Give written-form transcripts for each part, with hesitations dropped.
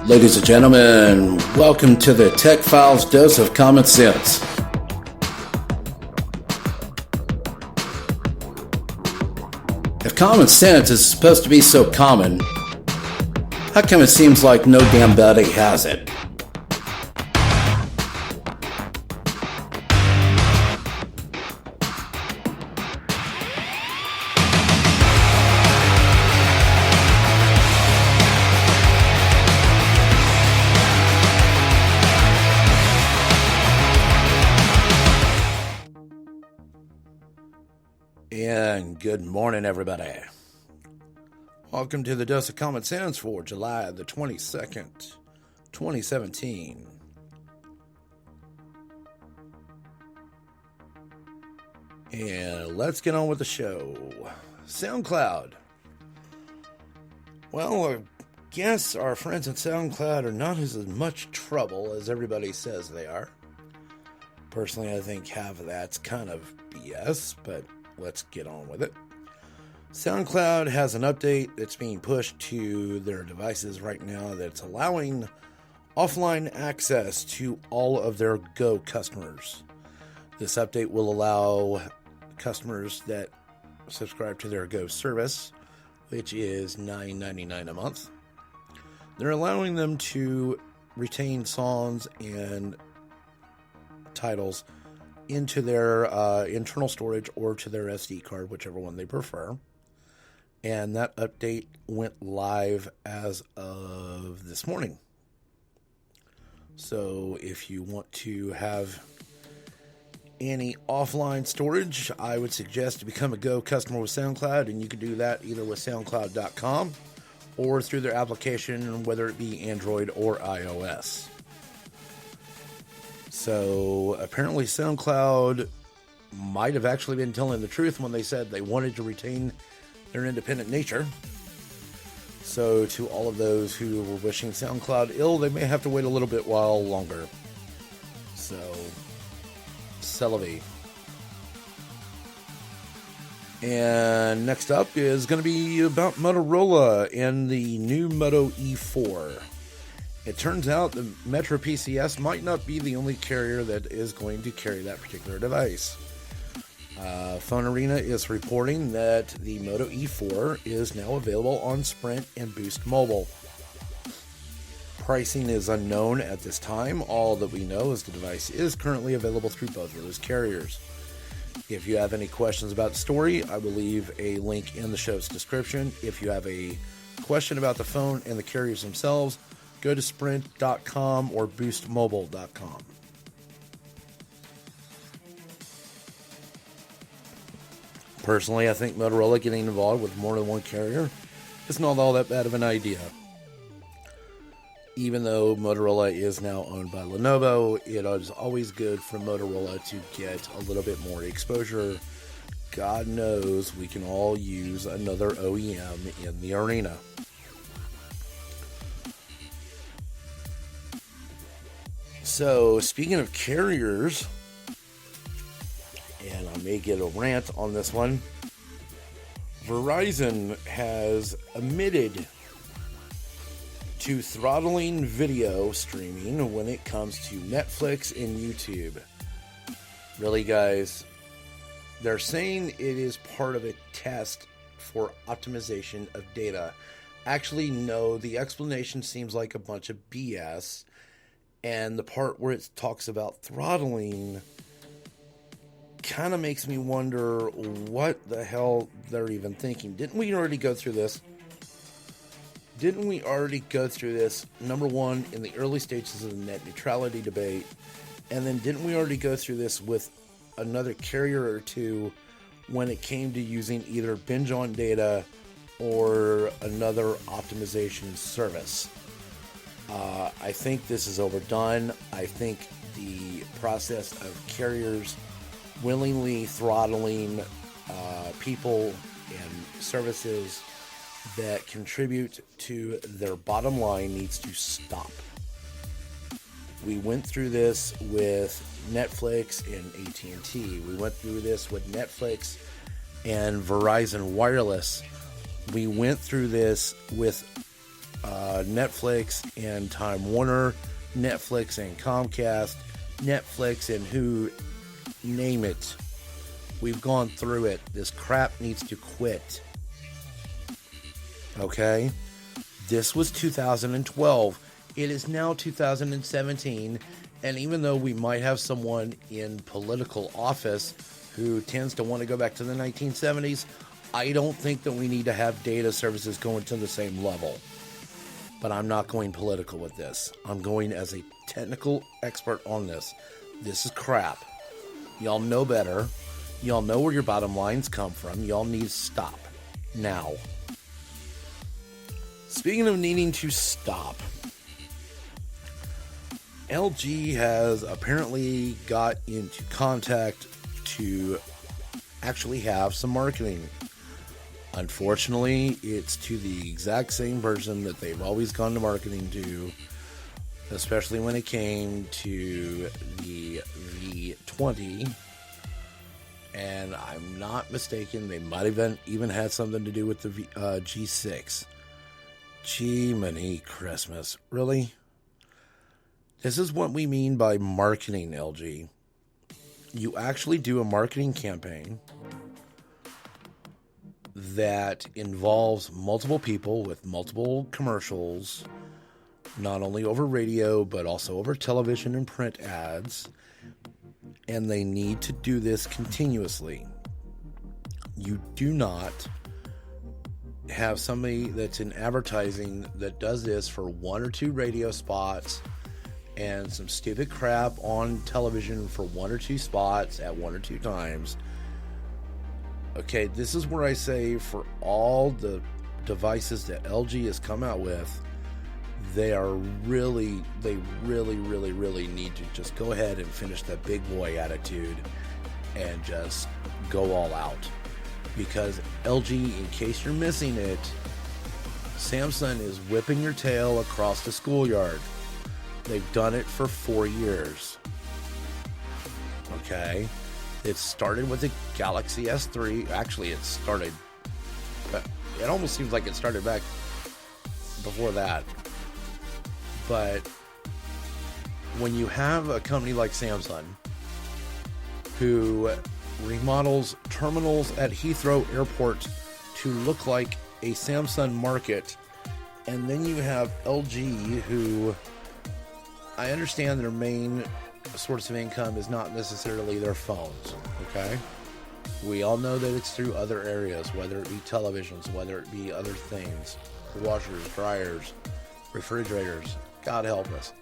Ladies and gentlemen, welcome to the Tech Files Dose of Common Sense. If common sense is supposed to be so common, how come it seems like no damn body has it? And good morning, everybody. Welcome to the Dose of Common Sense for July the 22nd, 2017. And let's get on with the show. SoundCloud. Well, I guess our friends at SoundCloud are not as much trouble as everybody says they are. Personally, I think half of that's kind of BS, but let's get on with it. SoundCloud has an update that's being pushed to their devices right now that's allowing offline access to all of their Go customers. This update will allow customers that subscribe to their Go service, which is $9.99 a month. They're allowing them to retain songs and titles into their internal storage or to their SD card, whichever one they prefer. And that update went live as of this morning. So if you want to have any offline storage, I would suggest to become a Go customer with SoundCloud, and you can do that either with SoundCloud.com or through their application, whether it be Android or iOS. So apparently SoundCloud might have actually been telling the truth when they said they wanted to retain their independent nature. So to all of those who were wishing SoundCloud ill, they may have to wait a little bit while longer. So, c'est la vie. And next up is going to be about Motorola and the new Moto E4. It turns out the Metro PCS might not be the only carrier that is going to carry that particular device. Phone Arena is reporting that the Moto E4 is now available on Sprint and Boost Mobile. Pricing is unknown at this time. All that we know is the device is currently available through both of those carriers. If you have any questions about the story, I will leave a link in the show's description. If you have a question about the phone and the carriers themselves, go to sprint.com or boostmobile.com. Personally, I think Motorola getting involved with more than one carrier is not all that bad of an idea. Even though Motorola is now owned by Lenovo, it is always good for Motorola to get a little bit more exposure. God knows we can all use another OEM in the arena. So, speaking of carriers, and I may get a rant on this one, Verizon has admitted to throttling video streaming when it comes to Netflix and YouTube. Really, guys, they're saying it is part of a test for optimization of data. Actually, no, the explanation seems like a bunch of BS. And the part where it talks about throttling kind of makes me wonder what the hell they're even thinking. Didn't we already go through this? Number one, in the early stages of the net neutrality debate? And then didn't we already go through this with another carrier or two when it came to using either binge on data or another optimization service? I think this is overdone. I think the process of carriers willingly throttling people and services that contribute to their bottom line needs to stop. We went through this with Netflix and AT&T. We went through this with Netflix and Verizon Wireless. We went through this with Netflix and Time Warner, Netflix and Comcast, Netflix and who, name it. We've gone through it. This crap needs to quit. Okay? This was 2012. It is now 2017. And even though we might have someone in political office who tends to want to go back to the 1970s, I don't think that we need to have data services going to the same level. But I'm not going political with this. I'm going as a technical expert on this. This is crap. Y'all know better. Y'all know where your bottom lines come from. Y'all need to stop. Now. Speaking of needing to stop, LG has apparently got into contact to actually have some marketing. Unfortunately, it's to the exact same person that they've always gone to marketing to, especially when it came to the V20. And I'm not mistaken, they might have even had something to do with the G6. Gee-many Christmas. Really? This is what we mean by marketing, LG. You actually do a marketing campaign that involves multiple people with multiple commercials, not only over radio, but also over television and print ads. And they need to do this continuously. You do not have somebody that's in advertising that does this for one or two radio spots and some stupid crap on television for one or two spots at one or two times. Okay, this is where I say for all the devices that LG has come out with, they really need to just go ahead and finish that big boy attitude and just go all out. Because LG, in case you're missing it, Samsung is whipping your tail across the schoolyard. They've done it for 4 years. Okay? It started with the Galaxy S3. Actually, it almost seems like it started back before that. But when you have a company like Samsung who remodels terminals at Heathrow Airport to look like a Samsung market, and then you have LG, who I understand their main source of income is not necessarily their phones, okay? We all know that it's through other areas, whether it be televisions, whether it be other things, washers, dryers, refrigerators, God help us.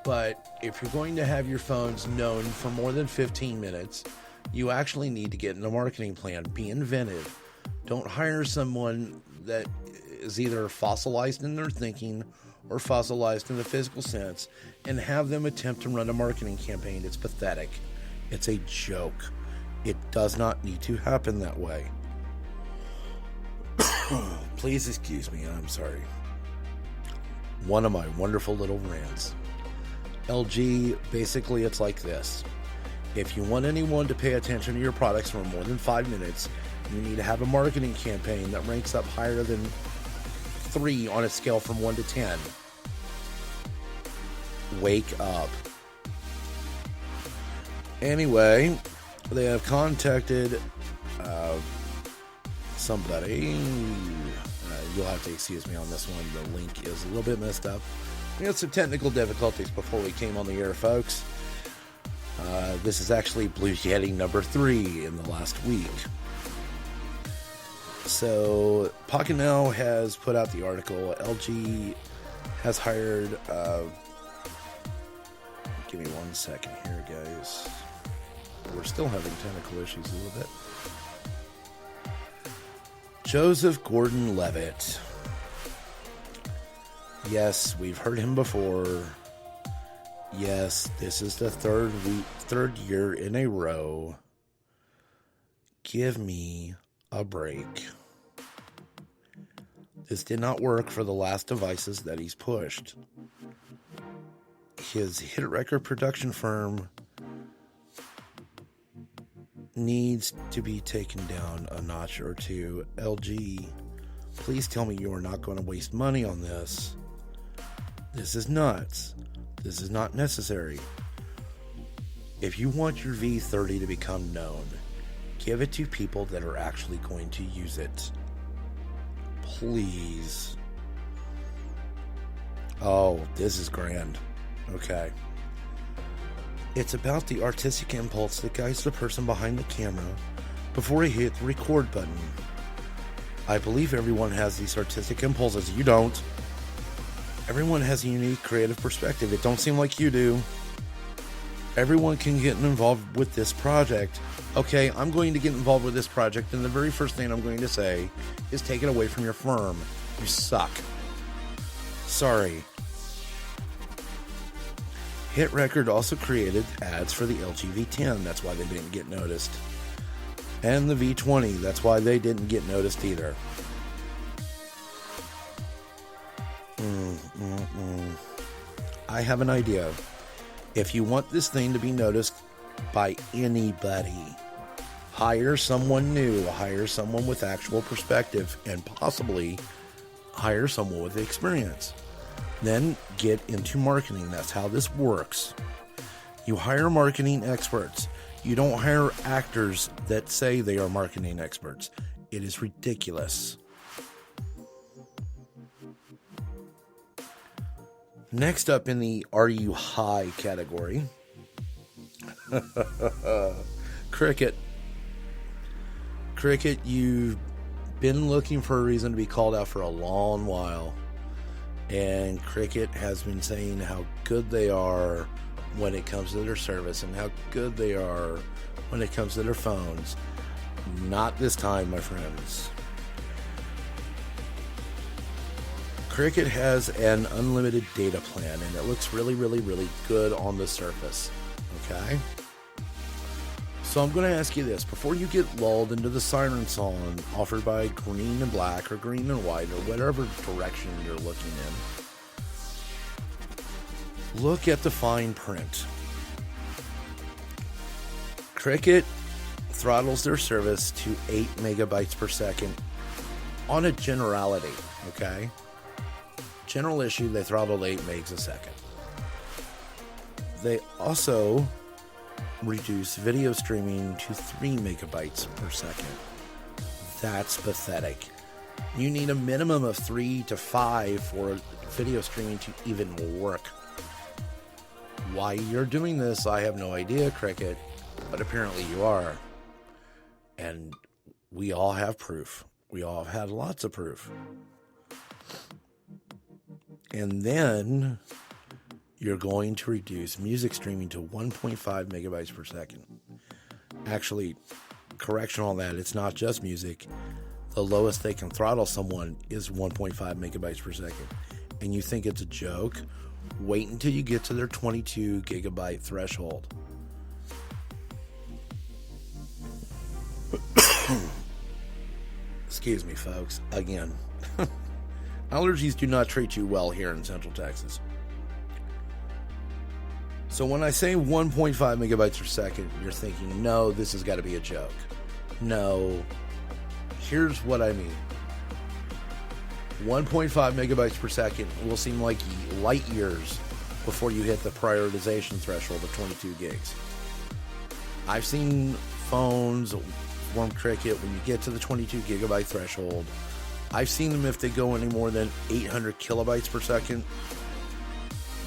But if you're going to have your phones known for more than 15 minutes, you actually need to get in a marketing plan. Be inventive. Don't hire someone that is either fossilized in their thinking or fossilized in the physical sense and have them attempt to run a marketing campaign. It's pathetic. It's a joke. It does not need to happen that way. Please excuse me. I'm sorry. One of my wonderful little rants. LG, basically it's like this. If you want anyone to pay attention to your products for more than 5 minutes, you need to have a marketing campaign that ranks up higher than 3 on a scale from 1 to 10. Wake up. Anyway, they have contacted somebody. You'll have to excuse me on this one. The link is a little bit messed up. We had some technical difficulties before we came on the air, folks. This is actually Blue Yeti number 3 in the last week. So, Pocket Now has put out the article. LG has hired... give me 1 second here, guys. We're still having technical issues a little bit. Joseph Gordon-Levitt. Yes, we've heard him before. Yes, this is the third year in a row. Give me a break. This did not work for the last devices that he's pushed. His hit record production firm needs to be taken down a notch or two. LG, Please tell me you are not going to waste money on this. This is nuts. This is not necessary. If you want your V30 to become known, give it to people that are actually going to use it. Please. Oh, this is grand. Okay. It's about the artistic impulse that guides the person behind the camera before he hit the record button. I believe everyone has these artistic impulses. You don't. Everyone has a unique creative perspective. It don't seem like you do. Everyone can get involved with this project. Okay, I'm going to get involved with this project, and the very first thing I'm going to say is take it away from your firm. You suck. Sorry. Hit Record also created ads for the LG V10. That's why they didn't get noticed. And the V20. That's why they didn't get noticed either. I have an idea. If you want this thing to be noticed by anybody, hire someone new, hire someone with actual perspective, and possibly hire someone with experience. Then get into marketing. That's how this works. You hire marketing experts. You don't hire actors that say they are marketing experts. It is ridiculous. Next up in the Are You High category, Cricket. Cricket, you've been looking for a reason to be called out for a long while. And Cricket has been saying how good they are when it comes to their service and how good they are when it comes to their phones. Not this time, my friends. Cricket has an unlimited data plan, and it looks really, really, really good on the surface. Okay? So I'm going to ask you this. Before you get lulled into the siren song offered by Green and Black or Green and White or whatever direction you're looking in, look at the fine print. Cricket throttles their service to 8 megabytes per second on a generality, okay? General issue, they throttled 8 megs a second. They also reduce video streaming to 3 megabytes per second. That's pathetic. You need a minimum of 3 to 5 for video streaming to even work. Why you're doing this, I have no idea, Cricket, but apparently you are. And we all have proof. We all have had lots of proof. And then you're going to reduce music streaming to 1.5 megabytes per second. Actually, correction on that, it's not just music. The lowest they can throttle someone is 1.5 megabytes per second. And you think it's a joke? Wait until you get to their 22 gigabyte threshold. Excuse me, folks. Again. Allergies do not treat you well here in Central Texas. So when I say 1.5 megabytes per second, you're thinking, no, this has got to be a joke. No. Here's what I mean. 1.5 megabytes per second will seem like light years before you hit the prioritization threshold of 22 gigs. I've seen phones from Cricket when you get to the 22 gigabyte threshold. I've seen them if they go any more than 800 kilobytes per second.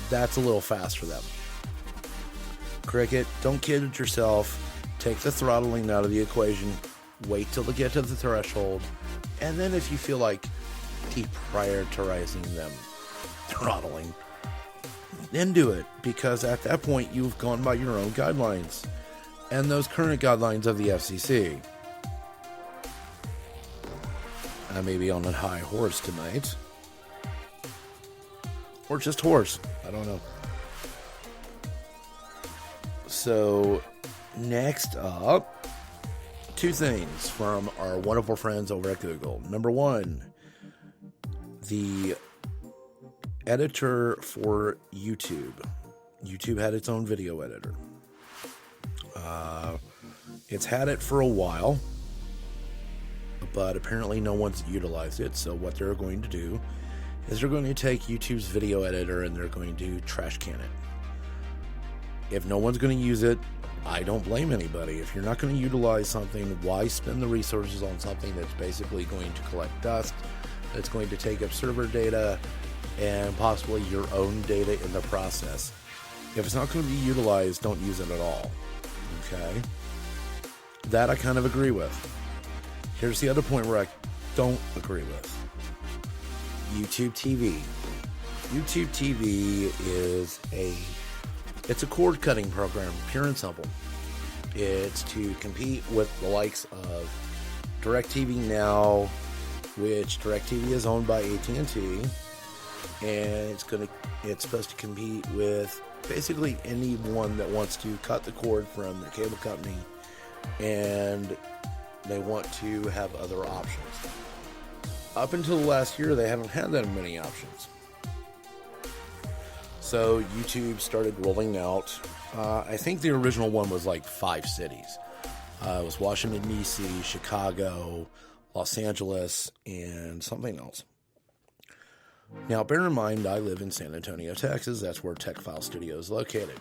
That's a little fast for them. Cricket, don't kid yourself. Take the throttling out of the equation. Wait till they get to the threshold. And then if you feel like deprioritizing them, throttling, then do it. Because at that point, you've gone by your own guidelines. And those current guidelines of the FCC. I may be on a high horse tonight. Or just horse. I don't know. So, next up, 2 things from our wonderful friends over at Google. Number 1, the editor for YouTube. YouTube had its own video editor. It's had it for a while. but apparently no one's utilized it. So what they're going to do is they're going to take YouTube's video editor and they're going to trash can it. If no one's going to use it, I don't blame anybody. If you're not going to utilize something, why spend the resources on something that's basically going to collect dust, that's going to take up server data, and possibly your own data in the process? If it's not going to be utilized, don't use it at all. Okay? That I kind of agree with. Here's the other point where I don't agree with. YouTube TV. YouTube TV is it's a cord cutting program, pure and simple. It's to compete with the likes of DirecTV Now, which DirecTV is owned by AT&T, and it's supposed to compete with basically anyone that wants to cut the cord from their cable company, and they want to have other options. Up until last year, they haven't had that many options. So YouTube started rolling out, I think the original one was like 5 cities. It was Washington, D.C., Chicago, Los Angeles, and something else. Now, bear in mind, I live in San Antonio, Texas. That's where Tech File Studio is located.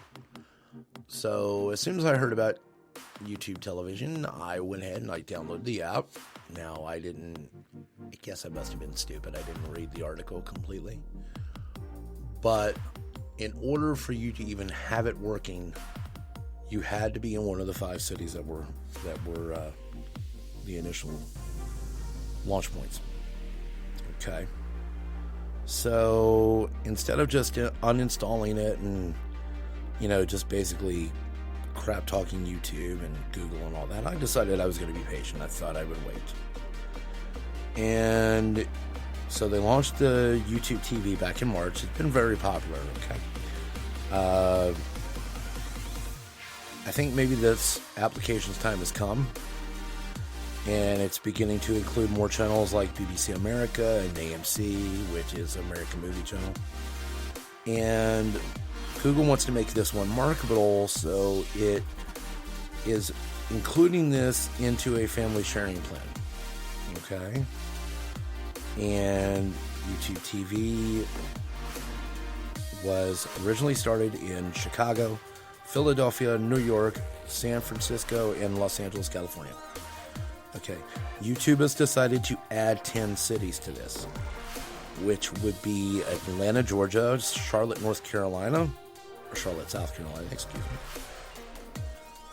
So as soon as I heard about YouTube television, I went ahead and I downloaded the app. Now, I guess I must have been stupid. I didn't read the article completely. But in order for you to even have it working, you had to be in one of the 5 cities that were the initial launch points. Okay. So instead of just uninstalling it and, just basically crap talking YouTube and Google and all that, I decided I was going to be patient. I thought I would wait. And so they launched the YouTube TV back in March. It's been very popular, okay? I think maybe this application's time has come, and it's beginning to include more channels like BBC America and AMC, which is American Movie Channel. And Google wants to make this one marketable, so it is including this into a family sharing plan. Okay? And YouTube TV was originally started in Chicago, Philadelphia, New York, San Francisco, and Los Angeles, California. Okay, YouTube has decided to add 10 cities to this, which would be Atlanta, Georgia, Charlotte, North Carolina, or Charlotte, South Carolina, excuse me,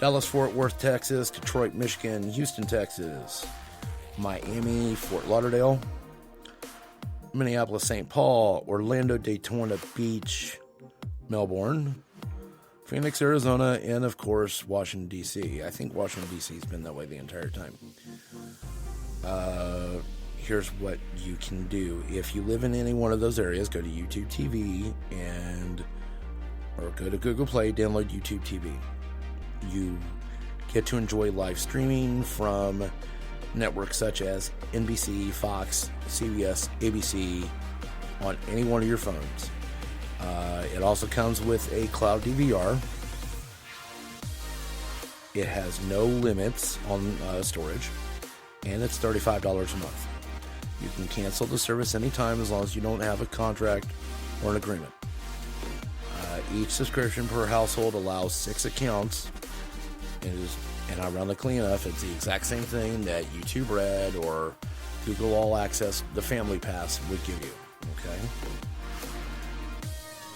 Dallas, Fort Worth, Texas, Detroit, Michigan, Houston, Texas, Miami, Fort Lauderdale, Minneapolis, St. Paul, Orlando, Daytona Beach, Melbourne, Phoenix, Arizona, and of course, Washington, D.C. I think Washington, D.C. has been that way the entire time. Here's what you can do. If you live in any one of those areas, go to YouTube TV or go to Google Play, download YouTube TV. You get to enjoy live streaming from networks such as NBC, Fox, CBS, ABC on any one of your phones. It also comes with a cloud DVR. It has no limits on storage, and it's $35 a month. You can cancel the service anytime as long as you don't have a contract or an agreement. Each subscription per household allows 6 accounts, and ironically enough, it's the exact same thing that YouTube Red or Google All Access, the Family Pass, would give you. Okay?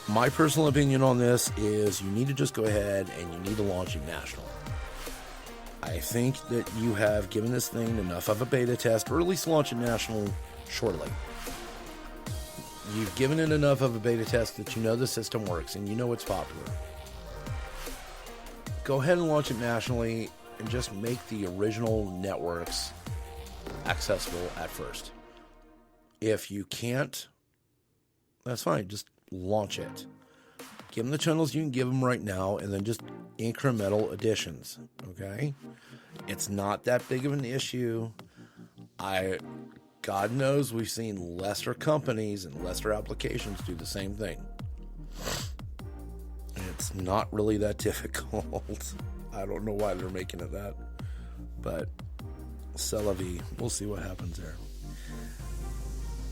My personal opinion on this is you need to just go ahead and you need to launch it national. I think that you have given this thing enough of a beta test, or at least launch it national shortly. You've given it enough of a beta test that you know the system works and you know it's popular. Go ahead and launch it nationally and just make the original networks accessible at first. If you can't, that's fine. Just launch it. Give them the channels you can give them right now, and then just incremental additions. Okay? It's not that big of an issue. God knows we've seen lesser companies and lesser applications do the same thing. It's not really that difficult. I don't know why they're making it that. But C'est la vie. We'll see what happens there.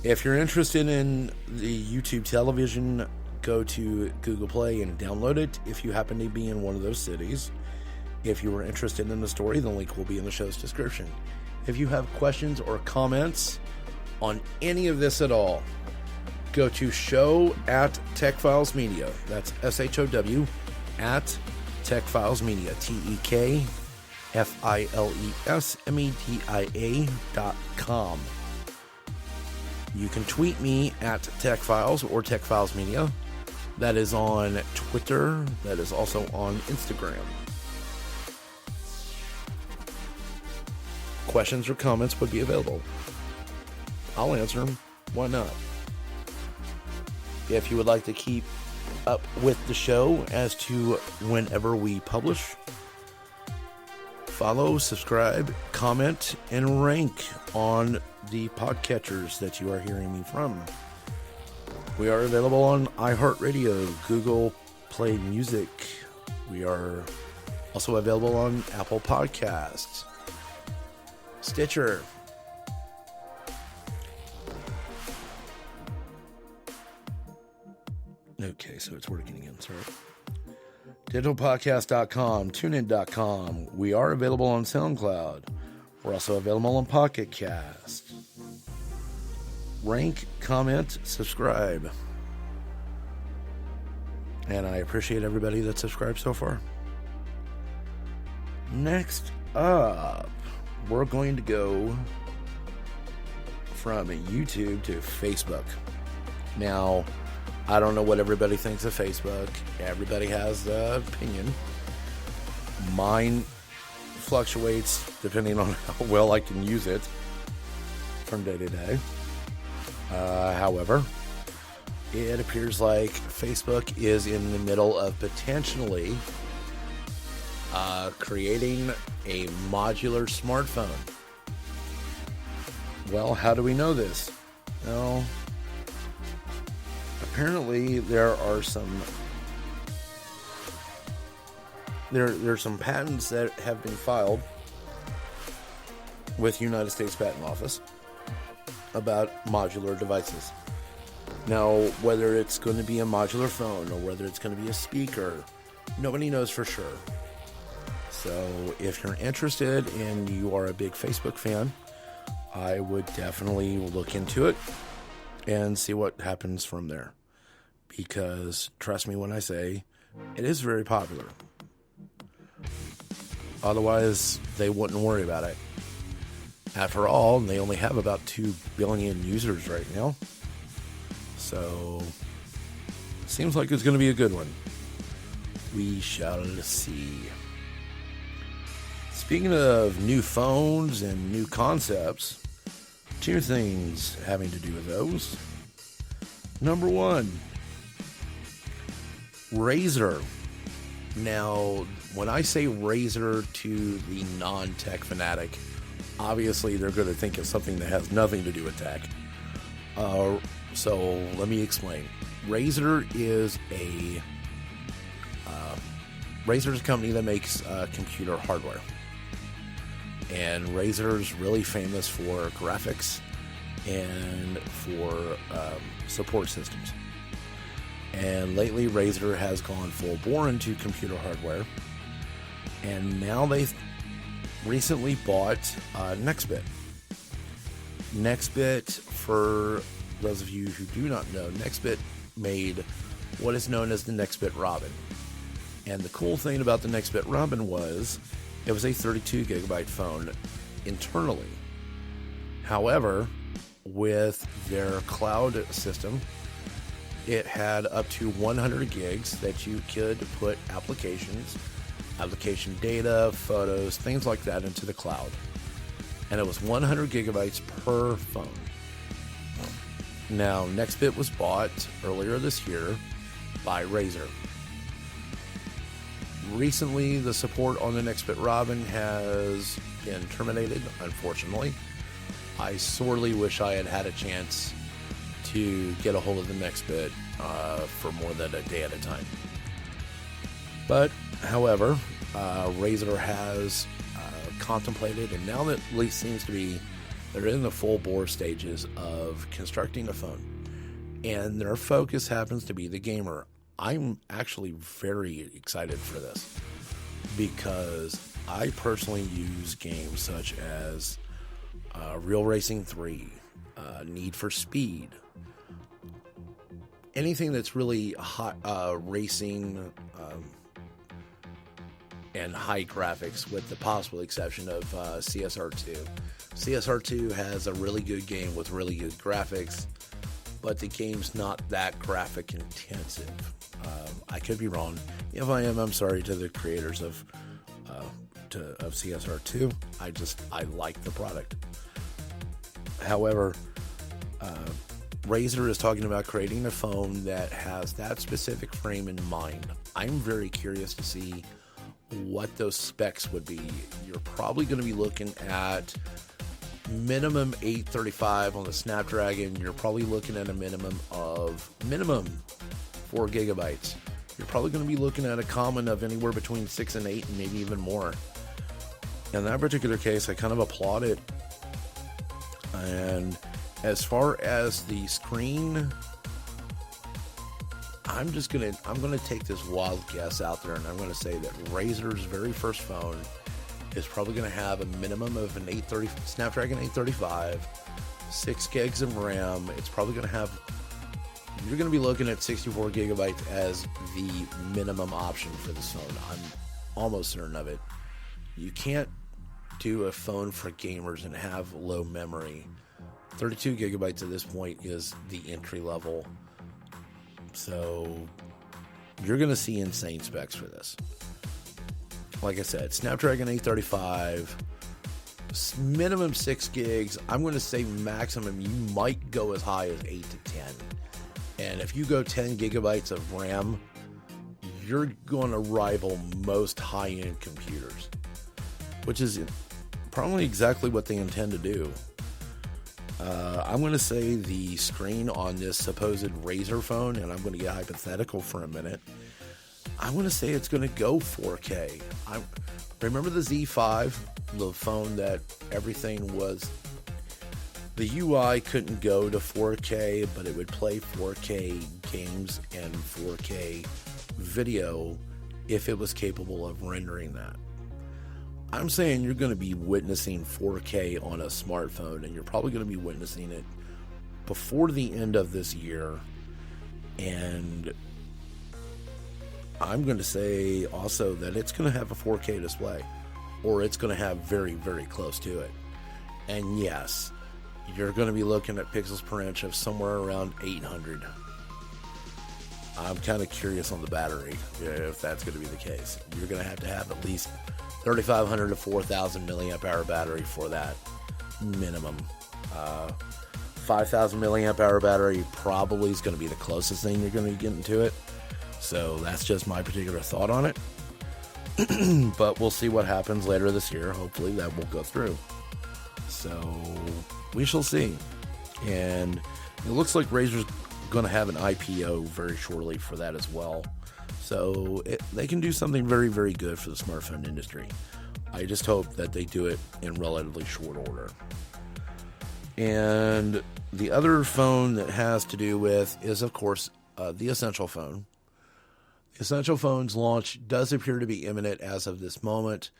If you're interested in the YouTube television, go to Google Play and download it if you happen to be in one of those cities. If you are interested in the story, the link will be in the show's description. If you have questions or comments on any of this at all, go to show@TechFilesMedia. That's SHOW at TechFilesMedia. TechFilesMedia.com. You can tweet me at TechFiles or TechFilesMedia. That is on Twitter. That is also on Instagram. Questions or comments would be available. I'll answer them. Why not? If you would like to keep up with the show as to whenever we publish, follow, subscribe, comment, and rank on the podcatchers that you are hearing me from. We are available on iHeartRadio, Google Play Music. We are also available on Apple Podcasts, Stitcher. Okay, so it's working again, sorry. Digitalpodcast.com, TuneIn.com. We are available on SoundCloud. We're also available on Pocketcast. Rank, comment, subscribe. And I appreciate everybody that subscribed so far. Next up, we're going to go from YouTube to Facebook. Now, I don't know what everybody thinks of Facebook. Everybody has an opinion. Mine fluctuates depending on how well I can use it from day to day. However, it appears like Facebook is in the middle of potentially creating a modular smartphone. Well, how do we know this? Well, apparently there are some there's some patents that have been filed with United States Patent Office about modular devices. Now, whether it's going to be a modular phone or whether it's going to be a speaker, nobody knows for sure. So if you're interested and you are a big Facebook fan, I would definitely look into it and see what happens from there. Because trust me when I say it is very popular. Otherwise, they wouldn't worry about it. After all, they only have about 2 billion users right now. So, seems like it's going to be a good one. We shall see. Speaking of new phones and new concepts, 2 things having to do with those. Number 1, Razer. Now, when I say Razer to the non-tech fanatic, obviously they're going to think of something that has nothing to do with tech. So let me explain. Razer is Razer's a company that makes computer hardware. And Razer's really famous for graphics and for support systems. And lately, Razer has gone full bore into computer hardware. And now they've recently bought Nextbit. Nextbit, for those of you who do not know, Nextbit made what is known as the Nextbit Robin. And the cool thing about the Nextbit Robin was it was a 32 gigabyte phone internally. However, with their cloud system, it had up to 100 gigs that you could put applications, application data, photos, things like that into the cloud. And it was 100 gigabytes per phone. Now, Nextbit was bought earlier this year by Razer. Recently, the support on the Nextbit Robin has been terminated, unfortunately. I sorely wish I had had a chance to get a hold of the Nextbit for more than a day at a time. But, however, Razer has contemplated, and now that at least seems to be they're in the full bore stages of constructing a phone, and their focus happens to be the gamer. I'm actually very excited for this because I personally use games such as Real Racing 3, Need for Speed, anything that's really hot, racing and high graphics, with the possible exception of CSR2. CSR2 has a really good game with really good graphics, but the game's not that graphic intensive. I could be wrong. If I am, I'm sorry to the creators of CSR2. I like the product. However, Razer is talking about creating a phone that has that specific frame in mind. I'm very curious to see what those specs would be. You're probably going to be looking at minimum 835 on the Snapdragon. You're probably looking at a minimum 4 gigabytes. You're probably going to be looking at a common of anywhere between 6 and 8 and maybe even more. In that particular case, I kind of applaud it. And as far as the screen, I'm going to take this wild guess out there, and I'm going to say that Razer's very first phone is probably going to have a minimum of an Snapdragon 835, 6 gigs of RAM. It's probably going to have, you're going to be looking at 64 gigabytes as the minimum option for this phone. I'm almost certain of it. You can't do a phone for gamers and have low memory. 32 gigabytes at this point is the entry level. So you're going to see insane specs for this. Like I said, Snapdragon 835, minimum 6 gigs. I'm going to say maximum, you might go as high as 8 to 10. And if you go 10 gigabytes of RAM, you're going to rival most high-end computers, which is probably exactly what they intend to do. I'm going to say the screen on this supposed Razer phone, and I'm going to get hypothetical for a minute, I'm going to say it's going to go 4K. Remember the Z5, the phone that everything was, the UI couldn't go to 4K, but it would play 4K games and 4K video if it was capable of rendering that. I'm saying you're going to be witnessing 4K on a smartphone, and you're probably going to be witnessing it before the end of this year. And I'm going to say also that it's going to have a 4K display, or it's going to have very, very close to it. And yes, you're going to be looking at pixels per inch of somewhere around 800. I'm kind of curious on the battery, if that's going to be the case. You're going to have at least 3,500 to 4,000 milliamp hour battery for that minimum. 5,000 milliamp hour battery probably is going to be the closest thing you're going to be getting to it. So that's just my particular thought on it. But we'll see what happens later this year. Hopefully that will go through. So we shall see. And it looks like Razer's going to have an IPO very shortly for that as well. So they can do something very, very good for the smartphone industry. I just hope that they do it in relatively short order. And the other phone that has to do with is, of course, the Essential Phone. The Essential Phone's launch does appear to be imminent as of this moment.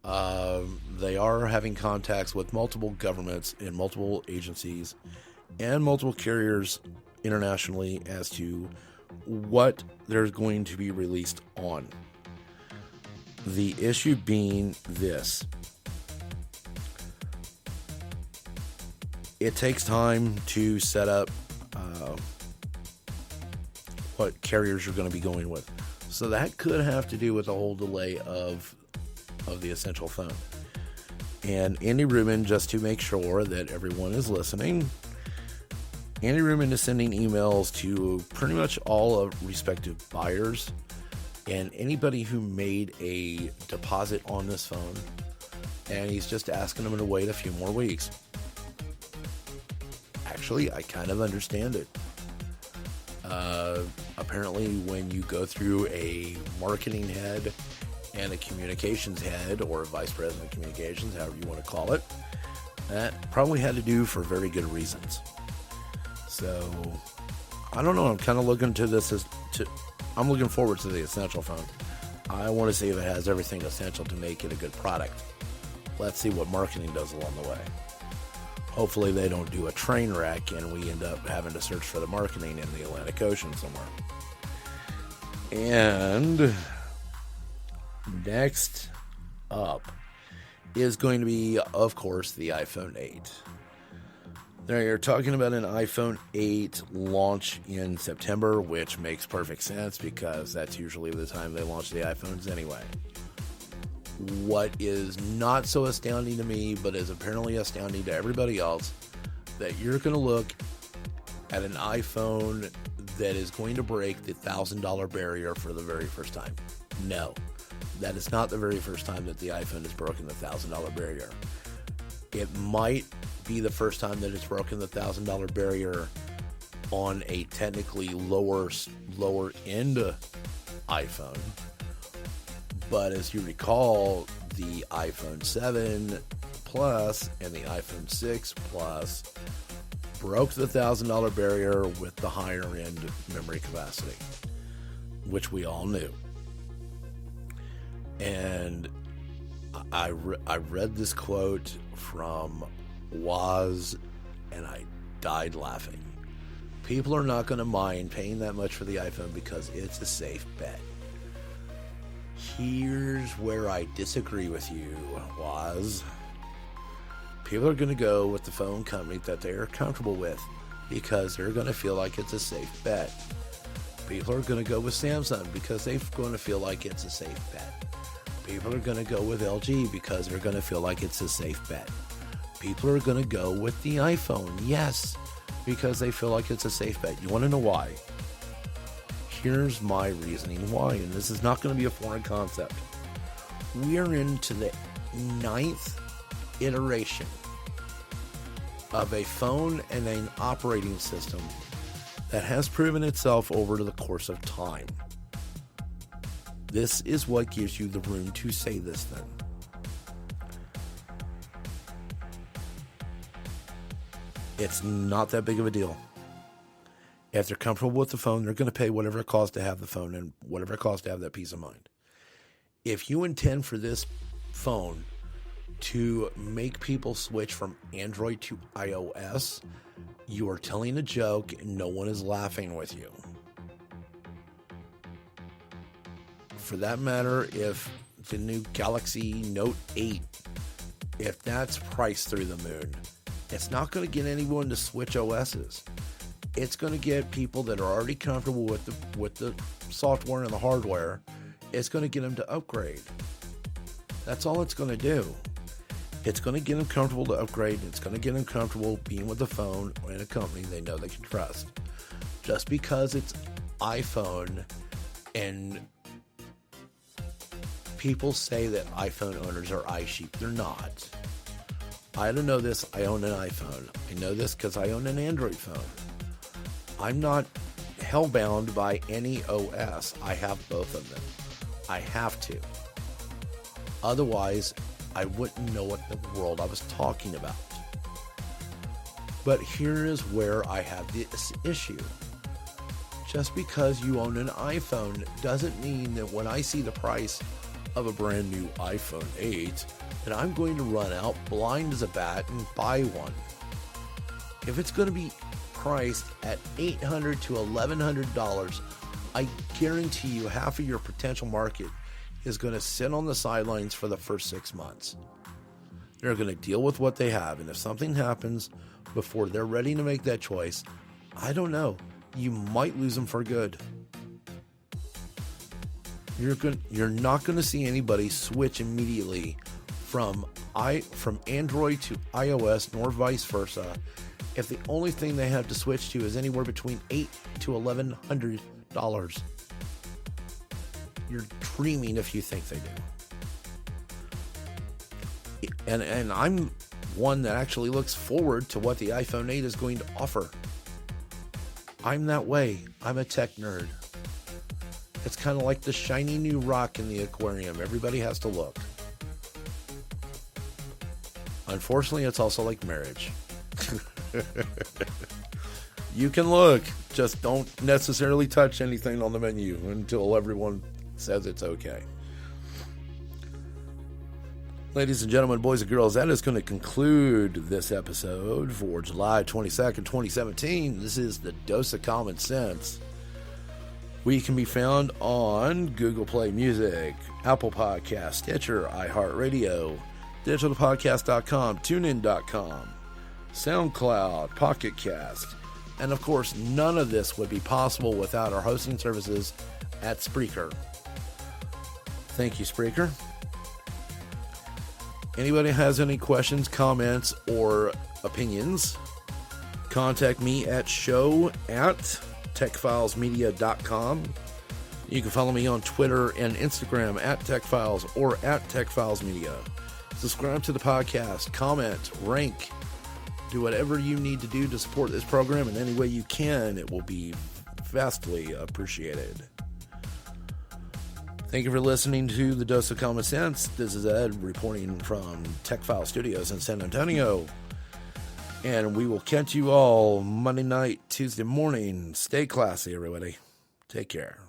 They are having contacts with multiple governments and multiple agencies and multiple carriers internationally as to what they're going to be released on. The issue being this: it takes time to set up what carriers you're going to be going with. So that could have to do with the whole delay of the Essential Phone. And Andy Rubin, just to make sure that everyone is listening, Andy Rubin is sending emails to pretty much all of respective buyers and anybody who made a deposit on this phone, and he's just asking them to wait a few more weeks. Actually, I kind of understand it. Apparently, when you go through a marketing head and a communications head or a vice president of communications, however you want to call it. That probably had to do for very good reasons. So, I don't know. I'm kind of looking to this I'm looking forward to the Essential phone. I want to see if it has everything essential to make it a good product. Let's see what marketing does along the way. Hopefully they don't do a train wreck and we end up having to search for the marketing in the Atlantic Ocean somewhere. And next up is going to be, of course, the iPhone 8. Now, you're talking about an iPhone 8 launch in September, which makes perfect sense because that's usually the time they launch the iPhones anyway. What is not so astounding to me, but is apparently astounding to everybody else, that you're going to look at an iPhone that is going to break the $1,000 barrier for the very first time. No, that is not the very first time that the iPhone has broken the $1,000 barrier. It might be the first time that it's broken the $1,000 barrier on a technically lower end iPhone. But as you recall, the iPhone 7 Plus and the iPhone 6 Plus broke the $1,000 barrier with the higher end memory capacity, which we all knew. And I read this quote from Woz, and I died laughing. People are not going to mind paying that much for the iPhone because it's a safe bet. Here's where I disagree with you, Woz. People are going to go with the phone company that they're comfortable with because they're going to feel like it's a safe bet. People are going to go with Samsung because they're going to feel like it's a safe bet. People are going to go with LG because they're going to feel like it's a safe bet. People are going to go with the iPhone, yes, because they feel like it's a safe bet. You want to know why? Here's my reasoning why, and this is not going to be a foreign concept. We are into the 9th iteration of a phone and an operating system that has proven itself over the course of time. This is what gives you the room to say this then. It's not that big of a deal. If they're comfortable with the phone, they're going to pay whatever it costs to have the phone and whatever it costs to have that peace of mind. If you intend for this phone to make people switch from Android to iOS, you are telling a joke and no one is laughing with you. For that matter, if the new Galaxy Note 8, if that's priced through the moon, it's not going to get anyone to switch OSs. It's going to get people that are already comfortable with the software and the hardware. It's going to get them to upgrade. That's all it's going to do. It's going to get them comfortable to upgrade. It's going to get them comfortable being with a phone and a company they know they can trust. Just because it's iPhone and people say that iPhone owners are iSheep, they're not. I don't know this. I own an iPhone. I know this because I own an Android phone. I'm not hellbound by any OS. I have both of them. I have to. Otherwise, I wouldn't know what the world I was talking about. But here is where I have this issue. Just because you own an iPhone doesn't mean that when I see the price of a brand new iPhone 8, that I'm going to run out blind as a bat and buy one. If it's going to be priced at $800 to $1,100, I guarantee you half of your potential market is going to sit on the sidelines for the first 6 months. They're going to deal with what they have, and if something happens before they're ready to make that choice, I don't know, you might lose them for good. You're not going to see anybody switch immediately from Android to iOS, nor vice versa, if the only thing they have to switch to is anywhere between $800 to $1,100. You're dreaming if you think they do. And I'm one that actually looks forward to what the iPhone 8 is going to offer. I'm that way. I'm a tech nerd. It's kind of like the shiny new rock in the aquarium. Everybody has to look. Unfortunately, it's also like marriage. You can look, just don't necessarily touch anything on the menu until everyone says it's okay. Ladies and gentlemen, boys and girls, that is going to conclude this episode for July 22nd, 2017. This is the Dose of Common Sense. We can be found on Google Play Music, Apple Podcasts, Stitcher, iHeartRadio, digitalpodcast.com, tunein.com, SoundCloud, Pocketcast, and of course, none of this would be possible without our hosting services at Spreaker. Thank you, Spreaker. Anybody has any questions, comments, or opinions, contact me at show@techfilesmedia.com. You can follow me on Twitter and Instagram at TechFiles or at TechFilesMedia. Subscribe to the podcast, comment, rank, do whatever you need to do to support this program in any way you can. It will be vastly appreciated. Thank you for listening to The Dose of Common Sense. This is Ed reporting from TechFile Studios in San Antonio. And we will catch you all Monday night, Tuesday morning. Stay classy, everybody. Take care.